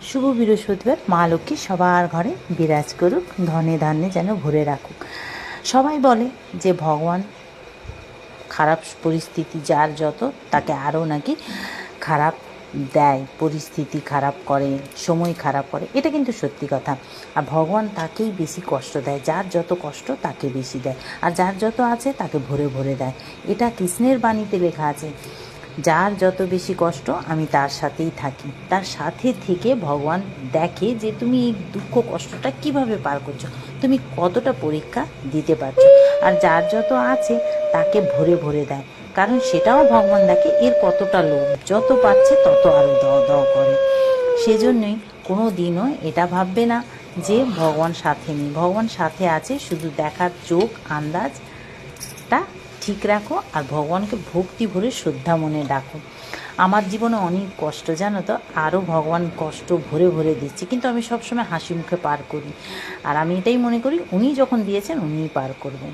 শুভ বৃহস্পতিবার মা লক্ষ্মী সবার ঘরে বিরাজ করুক, ধনে ধান্যে যেন ভরে রাখুক। সবাই বলে যে ভগবান খারাপ পরিস্থিতি যার যত তাকে আরও নাকি খারাপ দেয়, পরিস্থিতি খারাপ করে, সময় খারাপ করে। এটা কিন্তু সত্যি কথা। আর ভগবান তাকেই বেশি কষ্ট দেয়, যার যত কষ্ট তাকে বেশি দেয়, আর যার যত আছে তাকে ভরে ভরে দেয়। এটা কৃষ্ণের বাণীতে লেখা আছে, যার যত বেশি কষ্ট আমি তার সাথেই থাকি। তার সাথে থেকে ভগবান দেখে যে তুমি এই দুঃখ কষ্টটা কিভাবে পার করছো, তুমি কতটা পরীক্ষা দিতে পারছো। আর যার যত আছে তাকে ভরে ভরে দেয়, কারণ সেটাও ভগবান দেখে এর কতটা লোভ, যত পাচ্ছে তত আরও দাও দাও করে। সেজন্যই কোনো দিনও এটা ভাববে না যে ভগবান সাথে নেই। ভগবান সাথে আছে, শুধু দেখার চোখ আন্দাজটা ঠিক রাখো আর ভগবানকে ভক্তি ভরে শ্রদ্ধা মনে ডাকো। আমার জীবনে অনেক কষ্ট, জানো তো, আরও ভগবান কষ্ট ভরে ভরে দিচ্ছে, কিন্তু আমি সবসময় হাসি মুখে পার করি। আর আমি এটাই মনে করি উনি যখন দিয়েছেন উনিই পার করবেন।